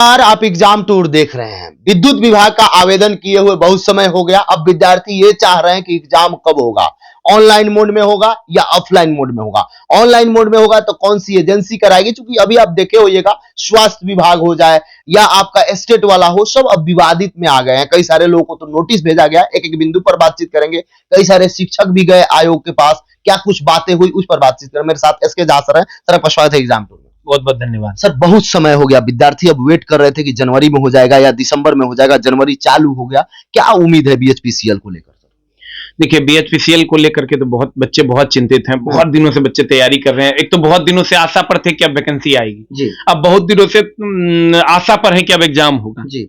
बार आप exam tour देख रहे हैं। विद्युत विभाग का आवेदन किए हुए बहुत समय हो गया। अब विद्यार्थी ये चाह रहे हैं कि एग्जाम कब होगा, ऑनलाइन मोड में होगा या ऑफलाइन मोड में होगा। ऑनलाइन मोड में होगा तो कौन सी एजेंसी कराएगी, क्योंकि अभी आप देखे होइएगा स्वास्थ्य विभाग हो जाए या आपका स्टेट वाला हो, सब अब विवादित में आ गए हैं। कई सारे लोगों को तो नोटिस भेजा गया, एक एक बिंदु पर बातचीत करेंगे। कई सारे शिक्षक भी गए आयोग के पास, क्या कुछ बातें हुई उस पर बातचीत करें। मेरे साथ एसके झा सर हैं। सर आपका स्वागत है एग्जाम टूर में। बहुत बहुत धन्यवाद सर बहुत समय हो गया, विद्यार्थी अब वेट कर रहे थे कि जनवरी में हो जाएगा या दिसंबर में हो जाएगा। जनवरी चालू हो गया, क्या उम्मीद है बीएचपीसीएल को लेकर? देखिए, बीएचपीसीएल को लेकर के तो बच्चे बहुत चिंतित हैं। बहुत दिनों से बच्चे तैयारी कर रहे हैं। एक तो बहुत दिनों से आशा पर थे कि अब वैकेंसी आएगी जी। अब बहुत दिनों से आशा पर है कि अब एग्जाम होगा जी।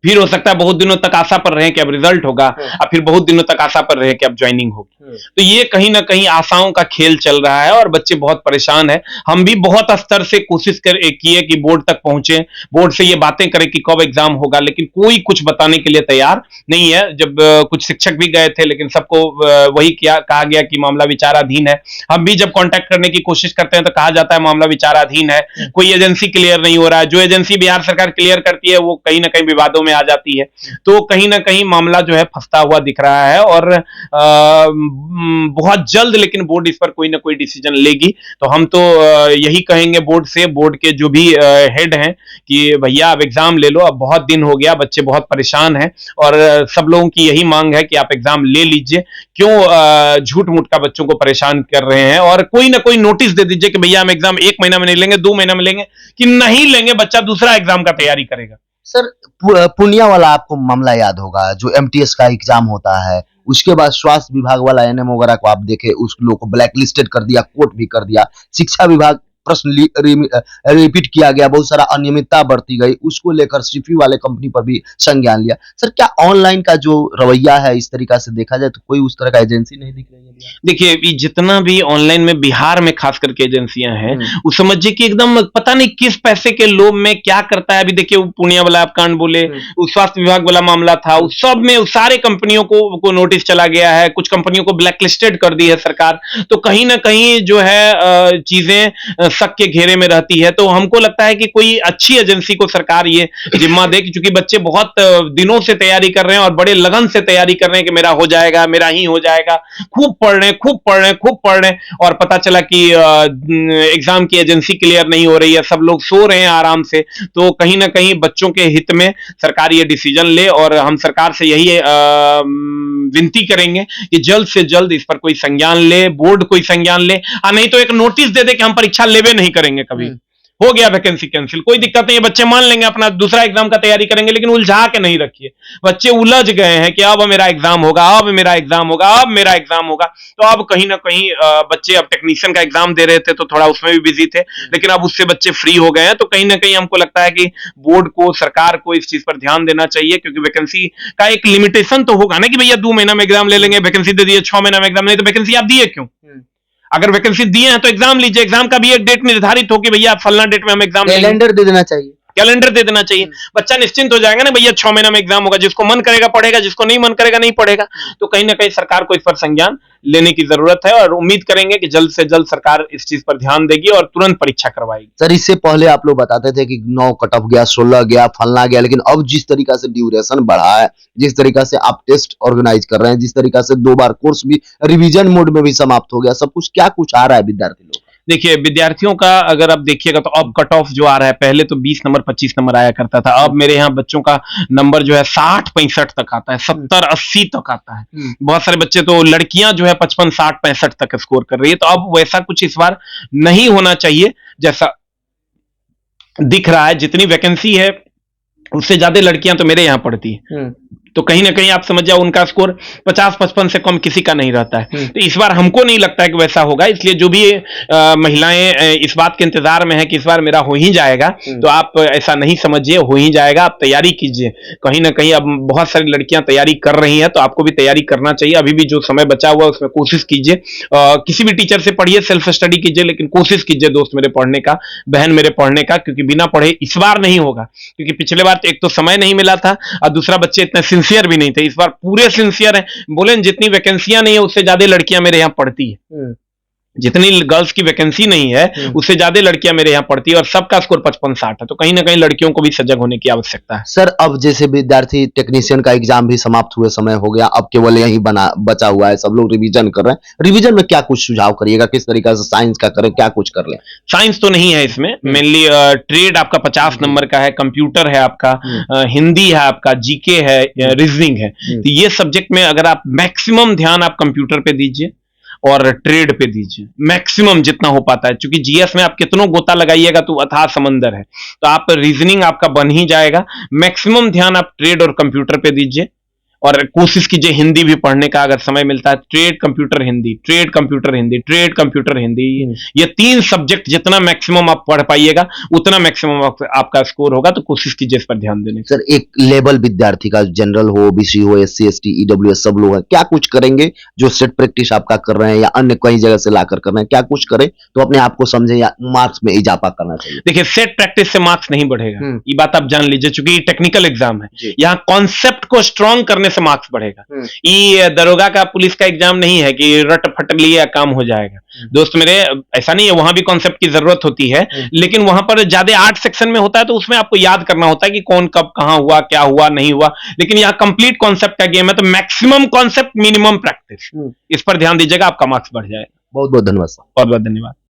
फिर हो सकता है बहुत दिनों तक आशा पर रहे कि अब रिजल्ट होगा, और फिर बहुत दिनों तक आशा पर रहे कि अब ज्वाइनिंग होगी। तो ये कहीं ना कहीं आशाओं का खेल चल रहा है और बच्चे बहुत परेशान हैं। हम भी बहुत स्तर से कोशिश किए कि बोर्ड तक पहुंचे, बोर्ड से ये बातें करें कि कब एग्जाम होगा, लेकिन कोई कुछ बताने के लिए तैयार नहीं है। जब कुछ शिक्षक भी गए थे, लेकिन सबको वही कहा गया कि मामला विचाराधीन है। हम भी जब कांटेक्ट करने की कोशिश करते हैं तो कहा जाता है मामला विचाराधीन है, कोई एजेंसी क्लियर नहीं हो रहा है। जो एजेंसी बिहार सरकार क्लियर करती है वो कहीं ना कहीं विवादों में आ जाती है। तो कहीं ना कहीं मामला जो है फंसता हुआ दिख रहा है और बहुत जल्द लेकिन बोर्ड इस पर कोई ना कोई डिसीजन लेगी। तो हम तो यही कहेंगे बोर्ड से, बोर्ड के जो भी हेड हैं कि भैया अब एग्जाम ले लो, अब बहुत दिन हो गया, बच्चे बहुत परेशान हैं और सब लोगों की यही मांग है कि आप एग्जाम ले लीजिए। क्यों झूठ मूठ का बच्चों को परेशान कर रहे हैं, और कोई ना कोई नोटिस दे दीजिए कि भैया हम एग्जाम 1 महीना में नहीं लेंगे, 2 महीना में लेंगे, कि नहीं लेंगे बच्चा दूसरा एग्जाम का तैयारी करेगा। सर पूर्णिया वाला आपको मामला याद होगा, जो एमटीएस का एग्जाम होता है, उसके बाद स्वास्थ्य विभाग वाला एनएम वगैरह को आप देखे, उस लोग को ब्लैक लिस्टेड कर दिया, कोर्ट भी कर दिया। शिक्षा विभाग प्रश्न रिपीट किया गया, बहुत सारा अनियमितता बरती गई, उसको लेकर सीफी वाले कंपनी पर भी संज्ञान लिया। सर क्या ऑनलाइन का जो रवैया है इस तरीका से देखा जाए तो कोई उस तरह का एजेंसी नहीं दिख रही है? देखिए, जितना भी ऑनलाइन में बिहार में खास करके एजेंसियां हैं, वो समझिए कि एकदम पता नहीं किस पैसे के लोभ में क्या करता है। अभी देखिए पूर्णिया वाला आप कांड बोले, उस स्वास्थ्य विभाग वाला मामला था, उस सब में उस सारे कंपनियों को नोटिस चला गया है। कुछ कंपनियों को ब्लैक लिस्टेड कर दी है सरकार। तो कहीं ना कहीं जो है चीजें शक के घेरे में रहती है। तो हमको लगता है कि कोई अच्छी एजेंसी को सरकार ये जिम्मा दे, क्योंकि बच्चे बहुत दिनों से तैयारी कर रहे हैं और बड़े लगन से तैयारी कर रहे हैं कि मेरा हो जाएगा, मेरा ही हो जाएगा। खूब पढ़ रहे हैं और पता चला कि एग्जाम की एजेंसी क्लियर नहीं हो रही है, सब लोग सो रहे हैं आराम से। तो कहीं ना कहीं बच्चों के हित में सरकार ये डिसीजन ले, और हम सरकार से यही विनती करेंगे कि जल्द से जल्द इस पर कोई संज्ञान ले, बोर्ड कोई संज्ञान ले, नहीं तो एक नोटिस दे दे कि हम परीक्षा लेवे नहीं करेंगे कभी। हो गया वैकेंसी कैंसिल, कोई दिक्कत नहीं है, बच्चे मान लेंगे, अपना दूसरा एग्जाम का तैयारी करेंगे, लेकिन उलझा के नहीं रखिए। बच्चे उलझ गए हैं कि अब मेरा एग्जाम होगा, अब मेरा एग्जाम होगा, अब मेरा एग्जाम होगा। तो अब कहीं ना कहीं बच्चे अब टेक्नीशियन का एग्जाम दे रहे थे तो थोड़ा उसमें भी बिजी थे, लेकिन अब उससे बच्चे फ्री हो गए हैं। तो कहीं ना कहीं हमको लगता है कि बोर्ड को, सरकार को इस चीज पर ध्यान देना चाहिए, क्योंकि वैकेंसी का एक लिमिटेशन तो होगा ना कि भैया 2 महीना में एग्जाम ले लेंगे, वैकेंसी दे दिए 6 महीना में एग्जाम, नहीं तो वैकेंसी आप दिए क्यों? अगर वैकेंसी दिए हैं तो एग्जाम लीजिए। एग्जाम का भी एक डेट निर्धारित हो कि भैया फलना डेट में हम एग्जाम लेंगे। कैलेंडर दे देना चाहिए, कैलेंडर दे देना चाहिए। बच्चा निश्चिंत हो जाएगा ना, भैया 6 महीना में एग्जाम होगा, जिसको मन करेगा पढ़ेगा, जिसको नहीं मन करेगा नहीं पढ़ेगा। तो कहीं ना कहीं सरकार को इस पर संज्ञान लेने की जरूरत है, और उम्मीद करेंगे कि जल्द से जल्द सरकार इस चीज पर ध्यान देगी और तुरंत परीक्षा करवाएगी। सर इससे पहले आप लोग बताते थे कि 9 कट ऑफ गया, 16 गया, फलना गया, लेकिन अब जिस तरीका से ड्यूरेशन बढ़ा है, जिस तरीका से आप टेस्ट ऑर्गेनाइज कर रहे हैं, जिस तरीका से 2 बार कोर्स भी रिवीजन मोड में भी समाप्त हो गया, सब कुछ क्या कुछ आ रहा है विद्यार्थी लोग? देखिए, विद्यार्थियों का अगर आप देखिएगा तो अब कट ऑफ जो आ रहा है, पहले तो 20 नंबर 25 नंबर आया करता था। अब मेरे यहाँ बच्चों का नंबर जो है 60-65 तक आता है, 70-80 तक आता है। बहुत सारे बच्चे तो, लड़कियां जो है 55-60-65 तक स्कोर कर रही है। तो अब वैसा कुछ इस बार नहीं होना चाहिए जैसा दिख रहा है। जितनी वैकेंसी है उससे ज्यादा लड़कियां तो मेरे यहाँ पढ़ती है। तो कहीं ना कहीं आप समझ जाओ उनका स्कोर 50-55 से कम किसी का नहीं रहता है। तो इस बार हमको नहीं लगता है कि वैसा होगा, इसलिए जो भी महिलाएं इस बात के इंतजार में है कि इस बार मेरा हो ही जाएगा, तो आप ऐसा नहीं समझिए, हो ही जाएगा। आप तैयारी कीजिए, कहीं ना कहीं अब बहुत सारी लड़कियां तैयारी कर रही हैं, तो आपको भी तैयारी करना चाहिए। अभी भी जो समय बचा हुआ है उसमें कोशिश कीजिए, किसी भी टीचर से पढ़िए, सेल्फ स्टडी कीजिए, लेकिन कोशिश कीजिए दोस्त मेरे पढ़ने का, बहन मेरे पढ़ने का, क्योंकि बिना पढ़े इस बार नहीं होगा। क्योंकि पिछले बार एक तो समय नहीं मिला था, और दूसरा बच्चे इतने सिंसियर भी नहीं थे। इस बार पूरे सिंसियर हैं, बोले जितनी वैकेंसियां नहीं है उससे ज्यादा लड़कियां मेरे यहाँ पढ़ती है। जितनी गर्ल्स की वैकेंसी नहीं है उससे ज्यादा लड़कियां मेरे यहाँ पढ़ती है और सबका स्कोर 55-60 है, तो कहीं ना कहीं लड़कियों को भी सजग होने की आवश्यकता है। सर अब जैसे विद्यार्थी टेक्नीशियन का एग्जाम भी समाप्त हुए समय हो गया, अब केवल यही बचा हुआ है, सब लोग रिवीजन कर रहे हैं। रिवीजन में क्या कुछ सुझाव करिएगा, किस तरीके से साइंस का करें, क्या कुछ कर लें? साइंस तो नहीं है इसमें, मेनली ट्रेड आपका 50 नंबर का है, कंप्यूटर है आपका, हिंदी है आपका, जीके है, रीजनिंग है। तो ये सब्जेक्ट में अगर आप मैक्सिमम ध्यान आप कंप्यूटर पे दीजिए और ट्रेड पे दीजिए, मैक्सिमम जितना हो पाता है, क्योंकि जीएस में आप कितनों गोता लगाइएगा तो अथाह समंदर है, तो आप रीजनिंग आपका बन ही जाएगा। मैक्सिमम ध्यान आप ट्रेड और कंप्यूटर पे दीजिए और कोशिश कीजिए हिंदी भी पढ़ने का अगर समय मिलता है, trade computer Hindi, trade computer Hindi, trade computer Hindi, ये 3 सब्जेक्ट जितना मैक्सिमम आप पढ़ पाइएगा उतना मैक्सिमम आपका स्कोर होगा, तो कोशिश कीजिए इस पर ध्यान देने की। सर एक लेवल विद्यार्थी का, जनरल हो, ओबीसी हो, एससी एसटी ईडब्ल्यूएस सब लोग हैं, क्या कुछ करेंगे जो सेट प्रैक्टिस आपका कर रहे हैं या अन्य कई जगह से लाकर कर रहे हैं, क्या कुछ करें तो अपने आप को समझे या मार्क्स में इजाफा करना चाहिए? देखिए सेट प्रैक्टिस से मार्क्स नहीं बढ़ेगा, ये बात आप जान लीजिए, क्योंकि टेक्निकल एग्जाम है, यहाँ कॉन्सेप्ट को स्ट्रॉन्ग करने से मार्क्स बढ़ेगा। ये दरोगा का, पुलिस का एग्जाम नहीं है कि रट फट लिया काम हो जाएगा। दोस्त मेरे, ऐसा नहीं है, वहां भी कॉन्सेप्ट की जरूरत होती है, लेकिन वहां पर ज्यादा 8 सेक्शन में होता है, तो उसमें आपको याद करना होता है कि कौन कब कहां हुआ, क्या हुआ नहीं हुआ। लेकिन यहाँ कंप्लीट कॉन्सेप्ट का गेम है, तो मैक्सिमम कॉन्सेप्ट मिनिमम प्रैक्टिस, इस पर ध्यान दीजिएगा, आपका मार्क्स बढ़ जाएगा। बहुत बहुत धन्यवाद। बहुत बहुत धन्यवाद।